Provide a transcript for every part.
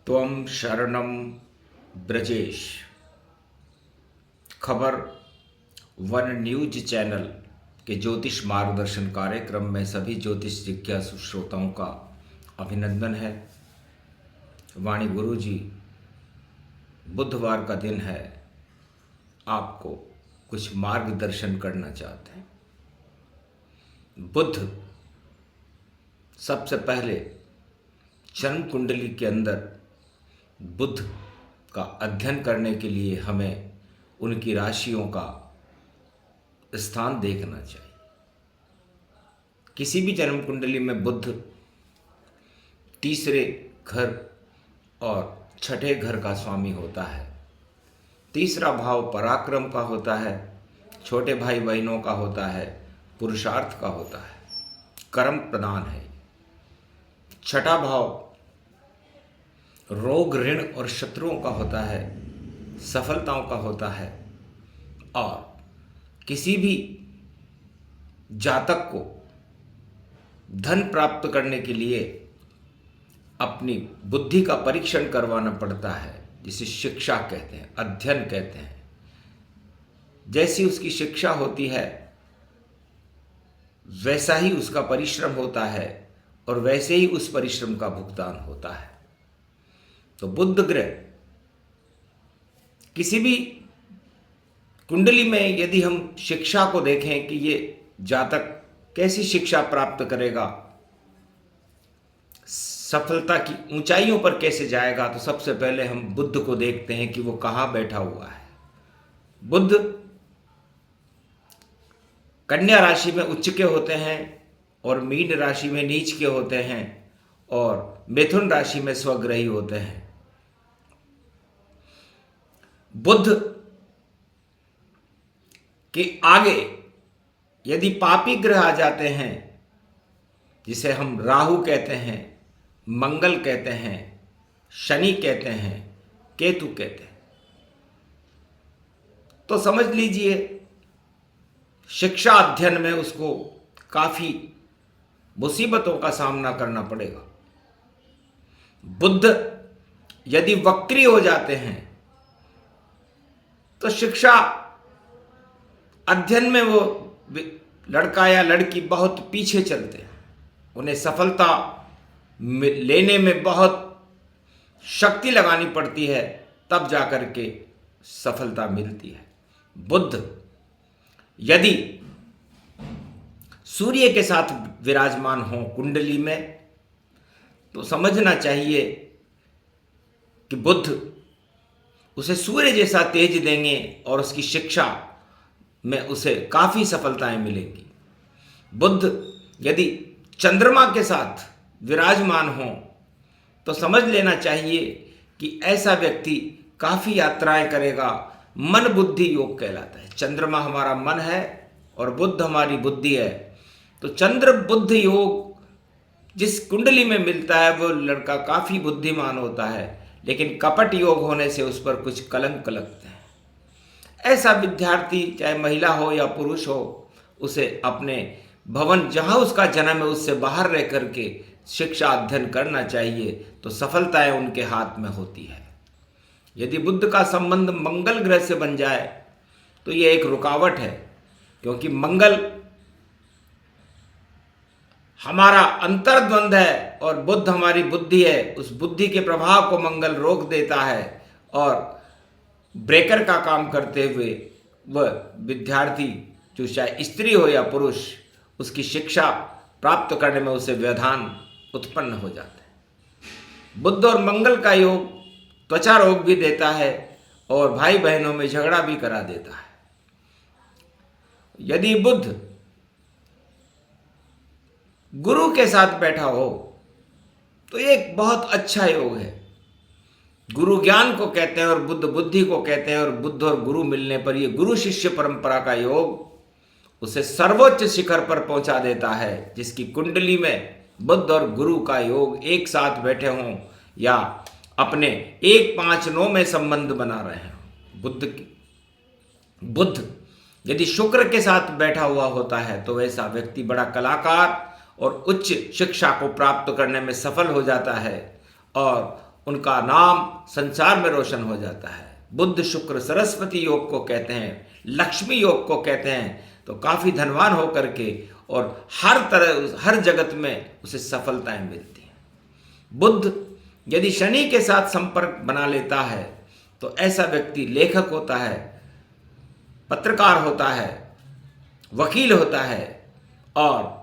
त्वं शरणं ब्रजेश। खबर वन न्यूज चैनल के ज्योतिष मार्गदर्शन कार्यक्रम में सभी ज्योतिष जिज्ञासु श्रोताओं का अभिनंदन है। वाणी गुरु जी, बुधवार का दिन है, आपको कुछ मार्गदर्शन करना चाहते हैं। बुध सबसे पहले जन्म कुंडली के अंदर बुध का अध्ययन करने के लिए हमें उनकी राशियों का स्थान देखना चाहिए। किसी भी जन्म कुंडली में बुध तीसरे घर और छठे घर का स्वामी होता है। तीसरा भाव पराक्रम का होता है, छोटे भाई बहनों का होता है, पुरुषार्थ का होता है, कर्म प्रदान है। छठा भाव रोग ऋण और शत्रुओं का होता है, सफलताओं का होता है। और किसी भी जातक को धन प्राप्त करने के लिए अपनी बुद्धि का परीक्षण करवाना पड़ता है, जिसे शिक्षा कहते हैं, अध्ययन कहते हैं। जैसी उसकी शिक्षा होती है वैसा ही उसका परिश्रम होता है और वैसे ही उस परिश्रम का भुगतान होता है। तो बुध ग्रह किसी भी कुंडली में यदि हम शिक्षा को देखें कि ये जातक कैसी शिक्षा प्राप्त करेगा, सफलता की ऊंचाइयों पर कैसे जाएगा, तो सबसे पहले हम बुध को देखते हैं कि वो कहाँ बैठा हुआ है। बुध कन्या राशि में उच्च के होते हैं और मीन राशि में नीच के होते हैं और मिथुन राशि में स्वग्रही होते हैं। बुध के आगे यदि पापी ग्रह आ जाते हैं, जिसे हम राहु कहते हैं, मंगल कहते हैं, शनि कहते हैं, केतु कहते हैं, तो समझ लीजिए शिक्षा अध्ययन में उसको काफी मुसीबतों का सामना करना पड़ेगा। बुध यदि वक्री हो जाते हैं तो शिक्षा अध्ययन में वो लड़का या लड़की बहुत पीछे चलते हैं। उन्हें सफलता लेने में बहुत शक्ति लगानी पड़ती है, तब जाकर के सफलता मिलती है। बुध यदि सूर्य के साथ विराजमान हो कुंडली में, तो समझना चाहिए कि बुध उसे सूर्य जैसा तेज देंगे और उसकी शिक्षा में उसे काफ़ी सफलताएं मिलेंगी। बुध यदि चंद्रमा के साथ विराजमान हो तो समझ लेना चाहिए कि ऐसा व्यक्ति काफ़ी यात्राएं करेगा। मन बुद्धि योग कहलाता है। चंद्रमा हमारा मन है और बुध हमारी बुद्धि है। तो चंद्र बुध योग जिस कुंडली में मिलता है वो लड़का काफ़ी बुद्धिमान होता है, लेकिन कपट योग होने से उस पर कुछ कलंक लगते हैं। ऐसा विद्यार्थी चाहे महिला हो या पुरुष हो, उसे अपने भवन जहाँ उसका जन्म है उससे बाहर रह करके शिक्षा अध्ययन करना चाहिए, तो सफलताएं उनके हाथ में होती है। यदि बुध का संबंध मंगल ग्रह से बन जाए तो ये एक रुकावट है, क्योंकि मंगल हमारा अंतर्द्वंद है और बुध हमारी बुद्धि है। उस बुद्धि के प्रभाव को मंगल रोक देता है और ब्रेकर का काम करते हुए वह विद्यार्थी, जो चाहे स्त्री हो या पुरुष, उसकी शिक्षा प्राप्त करने में उसे व्यवधान उत्पन्न हो जाता है। बुध और मंगल का योग त्वचा रोग भी देता है और भाई बहनों में झगड़ा भी करा देता है। यदि बुध गुरु के साथ बैठा हो तो ये एक बहुत अच्छा योग है। गुरु ज्ञान को कहते हैं और बुद्ध बुद्धि को कहते हैं, और बुद्ध और गुरु मिलने पर ये गुरु शिष्य परंपरा का योग उसे सर्वोच्च शिखर पर पहुंचा देता है। जिसकी कुंडली में बुद्ध और गुरु का योग एक साथ बैठे हों या अपने 1-5-9 में संबंध बना रहे हैं। बुद्ध यदि शुक्र के साथ बैठा हुआ होता है तो वैसा व्यक्ति बड़ा कलाकार और उच्च शिक्षा को प्राप्त करने में सफल हो जाता है और उनका नाम संसार में रोशन हो जाता है। बुध शुक्र सरस्वती योग को कहते हैं, लक्ष्मी योग को कहते हैं। तो काफ़ी धनवान होकर के और हर तरह हर जगत में उसे सफलताएं मिलती हैं। बुध यदि शनि के साथ संपर्क बना लेता है तो ऐसा व्यक्ति लेखक होता है, पत्रकार होता है, वकील होता है। और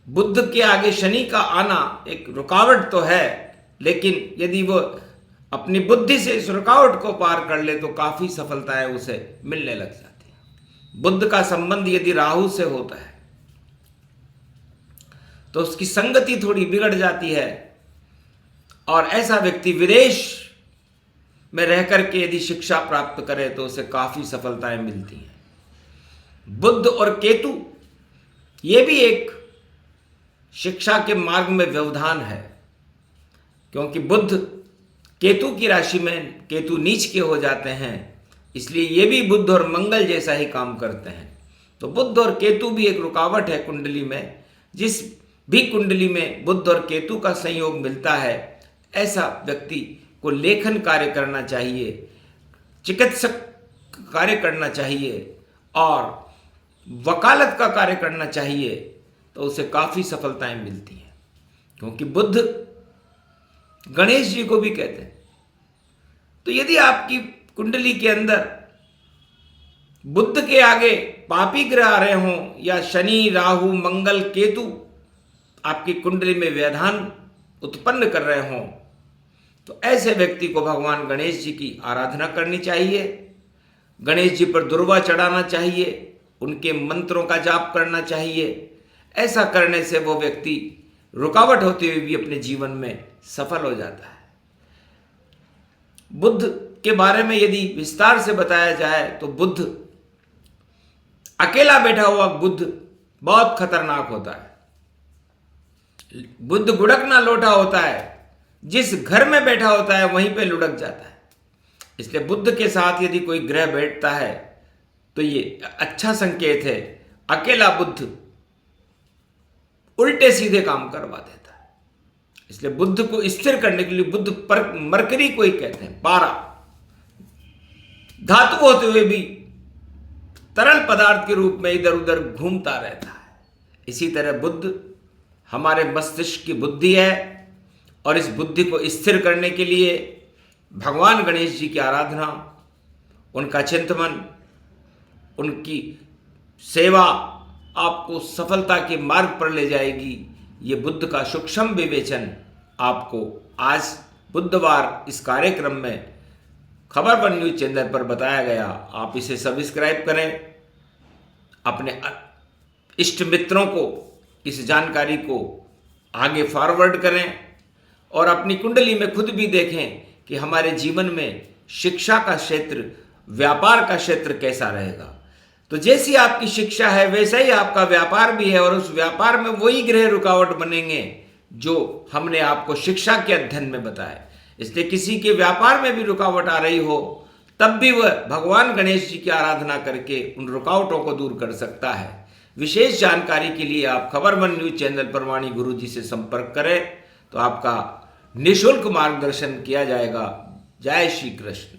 बुध के आगे शनि का आना एक रुकावट तो है, लेकिन यदि वो अपनी बुद्धि से इस रुकावट को पार कर ले तो काफ़ी सफलताएं उसे मिलने लग जाती हैं। बुध का संबंध यदि राहु से होता है तो उसकी संगति थोड़ी बिगड़ जाती है और ऐसा व्यक्ति विदेश में रह करके यदि शिक्षा प्राप्त करे तो उसे काफ़ी सफलताएं मिलती हैं। बुध और केतु ये भी एक शिक्षा के मार्ग में व्यवधान है, क्योंकि बुध केतु की राशि में, केतु नीच के हो जाते हैं, इसलिए ये भी बुध और मंगल जैसा ही काम करते हैं। तो बुध और केतु भी एक रुकावट है कुंडली में। जिस भी कुंडली में बुध और केतु का संयोग मिलता है, ऐसा व्यक्ति को लेखन कार्य करना चाहिए, चिकित्सक कार्य करना चाहिए और वकालत का कार्य करना चाहिए, तो उसे काफ़ी सफलताएं मिलती हैं। क्योंकि बुध गणेश जी को भी कहते हैं। तो यदि आपकी कुंडली के अंदर बुध के आगे पापी ग्रह आ रहे हों या शनि, राहु, मंगल, केतु आपकी कुंडली में व्यवधान उत्पन्न कर रहे हों, तो ऐसे व्यक्ति को भगवान गणेश जी की आराधना करनी चाहिए, गणेश जी पर दुर्वा चढ़ाना चाहिए, उनके मंत्रों का जाप करना चाहिए। ऐसा करने से वो व्यक्ति रुकावट होते हुए भी अपने जीवन में सफल हो जाता है। बुध के बारे में यदि विस्तार से बताया जाए तो बुध, अकेला बैठा हुआ बुध बहुत खतरनाक होता है। बुध गुड़कना लोटा होता है, जिस घर में बैठा होता है वहीं पे लुढ़क जाता है। इसलिए बुध के साथ यदि कोई ग्रह बैठता है तो ये अच्छा संकेत है। अकेला बुध उल्टे सीधे काम करवा देता है। इसलिए बुध को स्थिर करने के लिए बुध पर मरकरी को ही कहते हैं, पारा, धातु होते हुए भी तरल पदार्थ के रूप में इधर उधर घूमता रहता है। इसी तरह बुध हमारे मस्तिष्क की बुद्धि है और इस बुद्धि को स्थिर करने के लिए भगवान गणेश जी की आराधना, उनका चिंतन, उनकी सेवा आपको सफलता के मार्ग पर ले जाएगी। ये बुध का सूक्ष्म विवेचन आपको आज बुधवार इस कार्यक्रम में खबर वन न्यूज चैनल पर बताया गया। आप इसे सब्सक्राइब करें, अपने इष्ट मित्रों को इस जानकारी को आगे फॉरवर्ड करें और अपनी कुंडली में खुद भी देखें कि हमारे जीवन में शिक्षा का क्षेत्र, व्यापार का क्षेत्र कैसा रहेगा। तो जैसी आपकी शिक्षा है वैसा ही आपका व्यापार भी है और उस व्यापार में वही ग्रह रुकावट बनेंगे जो हमने आपको शिक्षा के अध्ययन में बताया। इसलिए किसी के व्यापार में भी रुकावट आ रही हो तब भी वह भगवान गणेश जी की आराधना करके उन रुकावटों को दूर कर सकता है। विशेष जानकारी के लिए आप खबर वन न्यूज चैनल पर वाणी गुरु जी से संपर्क करें तो आपका निःशुल्क मार्गदर्शन किया जाएगा। जय श्री कृष्ण।